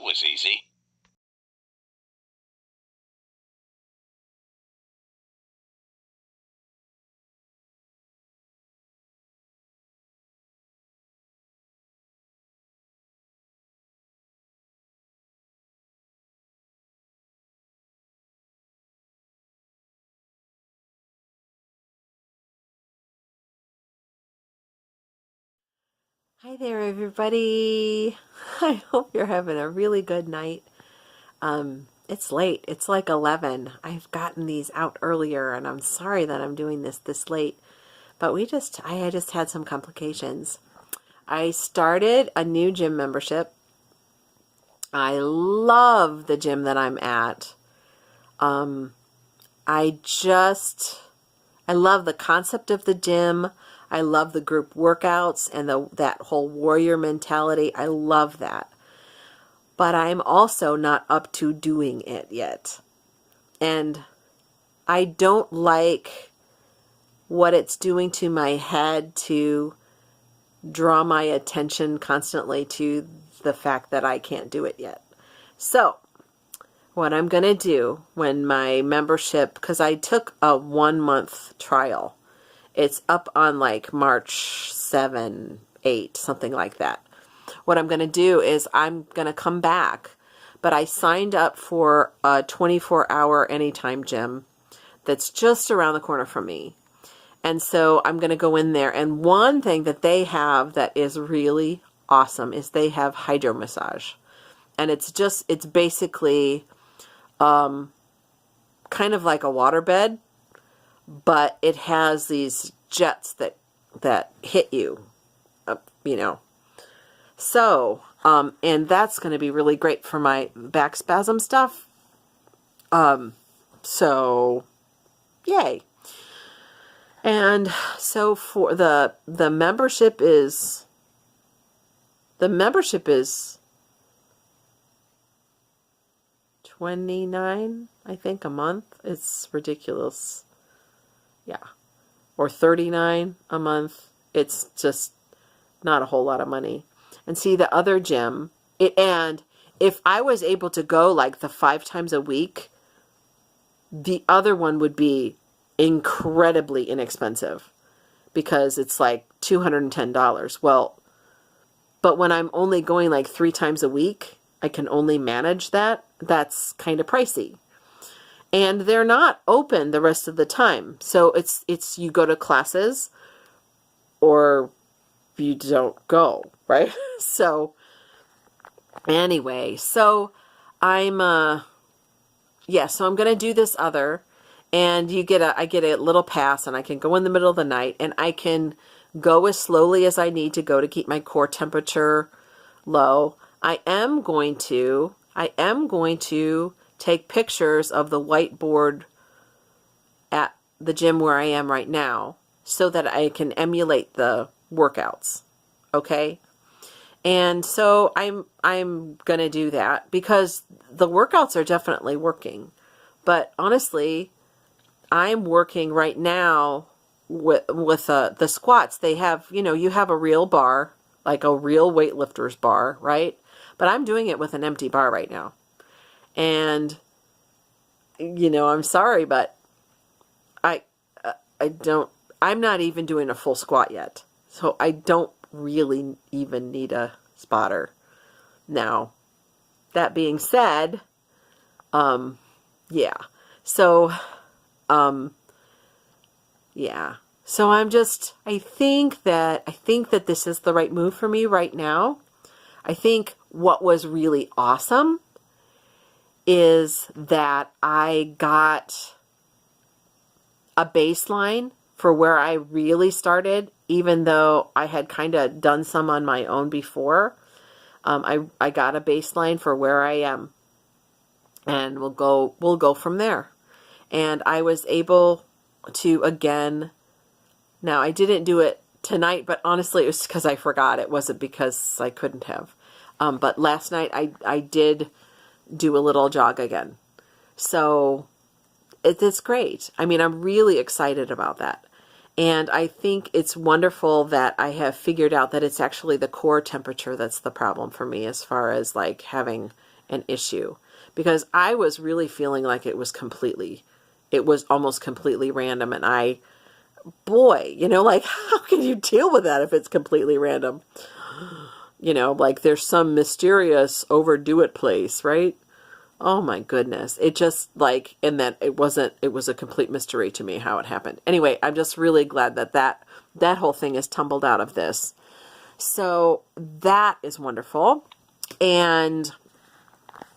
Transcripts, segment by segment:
was easy. Hi there, everybody. I hope you're having a really good night. It's late. It's like 11. I've gotten these out earlier, and I'm sorry that I'm doing this late. But I just had some complications. I started a new gym membership. I love the gym that I'm at. I love the concept of the gym. I love the group workouts and that whole warrior mentality. I love that. But I'm also not up to doing it yet. And I don't like what it's doing to my head to draw my attention constantly to the fact that I can't do it yet. So, what I'm going to do when my membership, because I took a 1-month trial, it's up on like March 7, 8, something like that. What I'm going to do is I'm going to come back, but I signed up for a 24-hour anytime gym that's just around the corner from me. And so I'm going to go in there. And one thing that they have that is really awesome is they have hydro massage. And it's basically kind of like a waterbed, but it has these jets that hit you, So, and that's going to be really great for my back spasm stuff. So, yay. And so for the membership is $29, I think, a month. It's ridiculous. Yeah. Or $39 a month. It's just not a whole lot of money. And see, the other gym, and if I was able to go like the 5 times a week, the other one would be incredibly inexpensive because it's like $210. Well, but when I'm only going like 3 times a week, I can only manage that. That's kind of pricey. And they're not open the rest of the time. So it's you go to classes or you don't go, right? So anyway, so I'm so I'm going to do this other, and I get a little pass, and I can go in the middle of the night, and I can go as slowly as I need to go to keep my core temperature low. I am going to take pictures of the whiteboard at the gym where I am right now so that I can emulate the workouts. Okay? And so I'm going to do that because the workouts are definitely working. But honestly, I'm working right now with the squats. They have, you have a real bar, like a real weightlifter's bar, right? But I'm doing it with an empty bar right now. And I'm sorry, but I'm not even doing a full squat yet. So I don't really even need a spotter. Now, that being said, yeah. So, yeah. So I think that this is the right move for me right now. I think what was really awesome is that I got a baseline for where I really started, even though I had kind of done some on my own before. I got a baseline for where I am, and we'll go from there. And I was able to, again, now I didn't do it tonight, but honestly it was because I forgot. It wasn't because I couldn't have. But last night I did do a little jog again. So it's great. I mean, I'm really excited about that. And I think it's wonderful that I have figured out that it's actually the core temperature that's the problem for me as far as like having an issue, because I was really feeling like it was almost completely random. And boy, like, how can you deal with that if it's completely random? Like there's some mysterious overdo it place, right? Oh my goodness. It just and then it was a complete mystery to me how it happened. Anyway, I'm just really glad that whole thing is tumbled out of this. So that is wonderful. And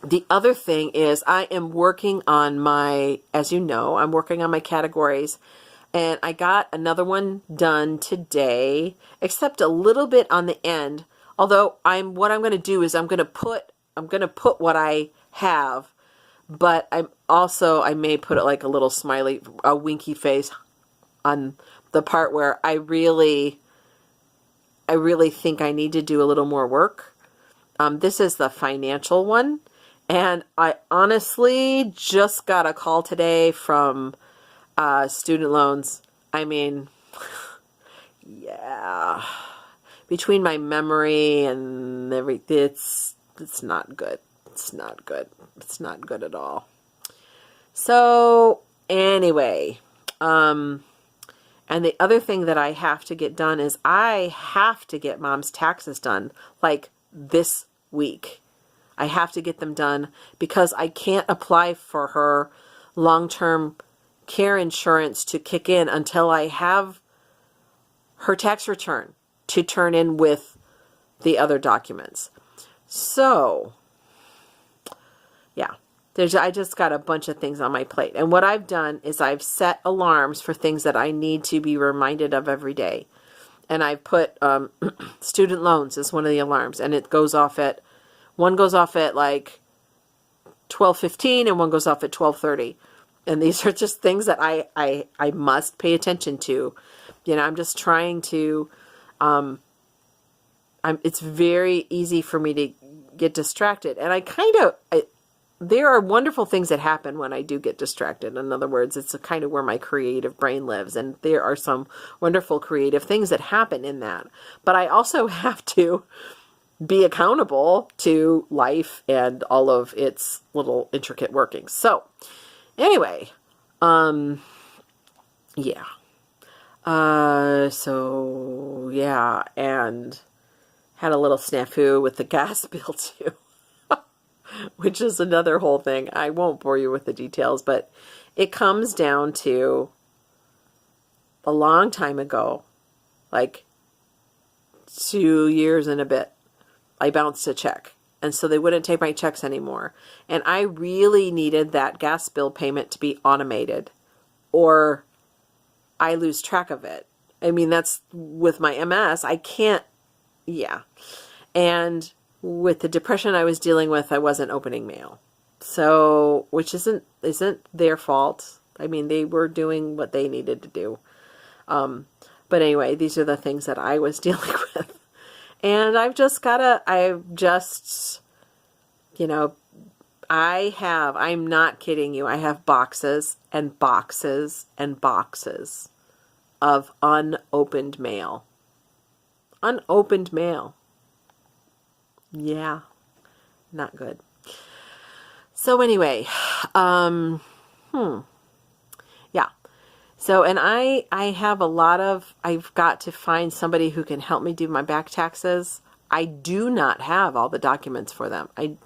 the other thing is I am working on as you know, I'm working on my categories, and I got another one done today, except a little bit on the end. Although what I'm going to do is I'm going to put what I have, but I may put it like a little smiley, a winky face on the part where I really think I need to do a little more work. This is the financial one. And I honestly just got a call today from student loans. I mean, yeah, between my memory and everything, it's not good. It's not good. It's not good at all. So anyway, and the other thing that I have to get done is I have to get Mom's taxes done like this week. I have to get them done because I can't apply for her long-term care insurance to kick in until I have her tax return to turn in with the other documents. So, yeah, I just got a bunch of things on my plate. And what I've done is I've set alarms for things that I need to be reminded of every day. And I've put student loans as one of the alarms, and one goes off at like 12:15 and one goes off at 12:30. And these are just things that I must pay attention to. I'm just trying to, it's very easy for me to get distracted. And there are wonderful things that happen when I do get distracted. In other words, it's kind of where my creative brain lives. And there are some wonderful creative things that happen in that. But I also have to be accountable to life and all of its little intricate workings. So anyway, yeah. So yeah, and had a little snafu with the gas bill too, which is another whole thing. I won't bore you with the details, but it comes down to a long time ago, like 2 years and a bit, I bounced a check. And so they wouldn't take my checks anymore. And I really needed that gas bill payment to be automated, or I lose track of it. I mean, that's with my MS. I can't, yeah. And with the depression I was dealing with, I wasn't opening mail. So, which isn't their fault. I mean, they were doing what they needed to do. But anyway, these are the things that I was dealing with. And I'm not kidding you, I have boxes and boxes and boxes of unopened mail. Unopened mail. Yeah, not good. So anyway, yeah. So, and I have I've got to find somebody who can help me do my back taxes. I do not have all the documents for them. I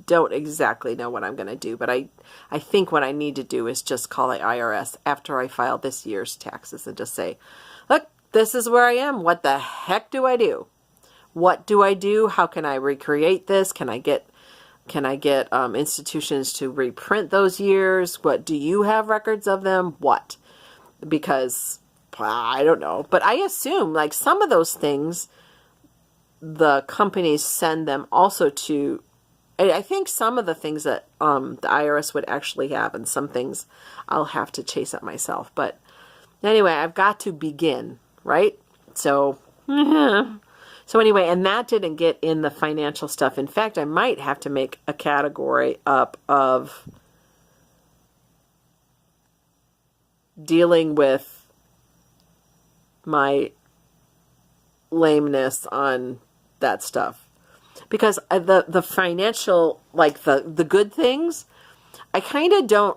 don't exactly know what I'm going to do, but I think what I need to do is just call the IRS after I file this year's taxes and just say, look, this is where I am. What the heck do I do? What do I do? How can I recreate this? Can I get institutions to reprint those years? What, do you have records of them? What? Because I don't know, but I assume like some of those things, the companies send them also to, I think some of the things that the IRS would actually have, and some things I'll have to chase up myself. But anyway, I've got to begin, right? So, so anyway, and that didn't get in the financial stuff. In fact, I might have to make a category up of dealing with my lameness on that stuff. because the financial, like the good things, I kind of don't,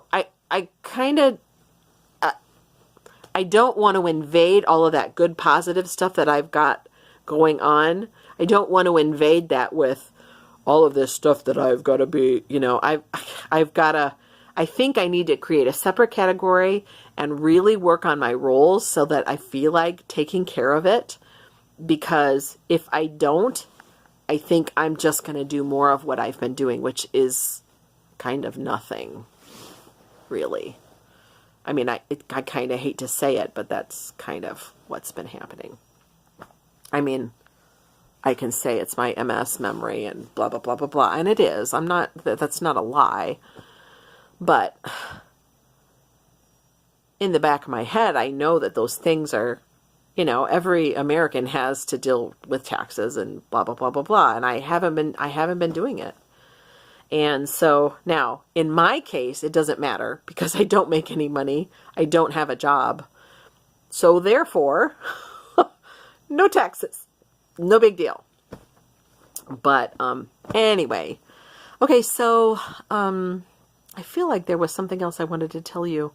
I don't want to invade all of that good positive stuff that I've got going on. I don't want to invade that with all of this stuff that I've got to be, I've got to, I think I need to create a separate category and really work on my roles so that I feel like taking care of it. Because if I don't, I think I'm just going to do more of what I've been doing, which is kind of nothing, really. I mean, I kind of hate to say it, but that's kind of what's been happening. I mean, I can say it's my MS memory and blah, blah, blah, blah, blah. And it is. That's not a lie. But in the back of my head, I know that those things are, every American has to deal with taxes and blah, blah, blah, blah, blah. And I haven't been doing it. And so now, in my case, it doesn't matter because I don't make any money. I don't have a job. So therefore, no taxes. No big deal. But anyway. Okay, so I feel like there was something else I wanted to tell you.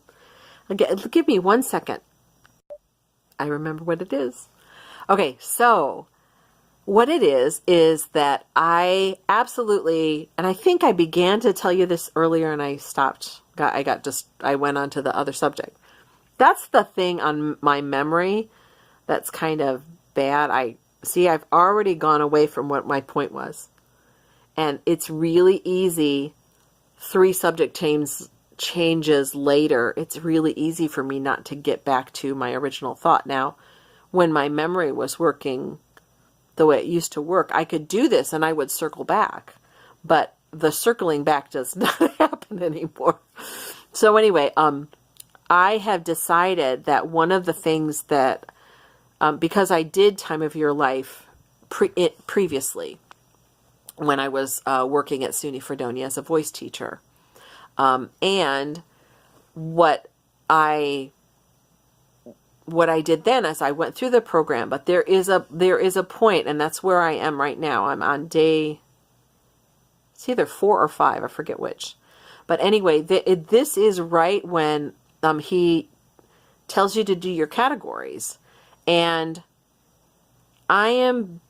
Give me 1 second. I remember what it is. Okay, so what it is that I absolutely, and I think I began to tell you this earlier and I stopped. I went on to the other subject. That's the thing on my memory that's kind of bad. I've already gone away from what my point was. And it's really easy, 3 subject changes later, it's really easy for me not to get back to my original thought. Now, when my memory was working the way it used to work, I could do this and I would circle back. But the circling back does not happen anymore. So anyway, I have decided that one of the things that, because I did Time of Your Life previously, when I was working at SUNY Fredonia as a voice teacher. And what I did then is I went through the program, but there is a point, and that's where I am right now. I'm on day, it's either 4 or 5, I forget which. But anyway, this is right when he tells you to do your categories. And I'm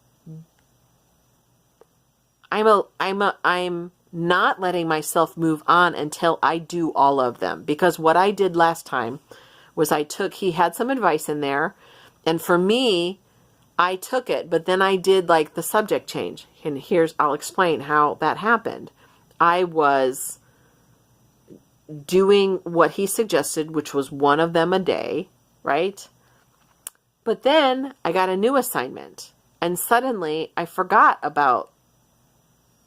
not letting myself move on until I do all of them. Because what I did last time was he had some advice in there, and for me, I took it, but then I did like the subject change. And I'll explain how that happened. I was doing what he suggested, which was one of them a day, right? But then I got a new assignment, and suddenly I forgot about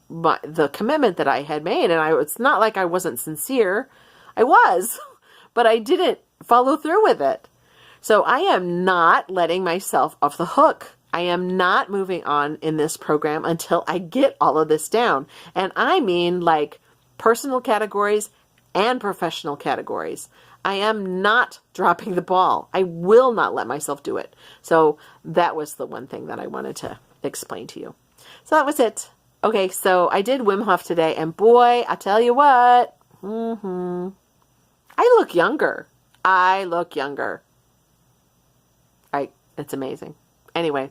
the commitment that I had made. And it's not like I wasn't sincere. I was, but I didn't follow through with it. So I am not letting myself off the hook. I am not moving on in this program until I get all of this down. And I mean like personal categories and professional categories. I am not dropping the ball. I will not let myself do it. So that was the one thing that I wanted to explain to you. So that was it. Okay, so I did Wim Hof today, and boy, I tell you what, I look younger. It's amazing. Anyway,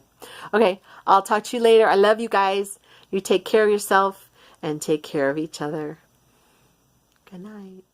okay, I'll talk to you later. I love you guys. You take care of yourself and take care of each other. Good night.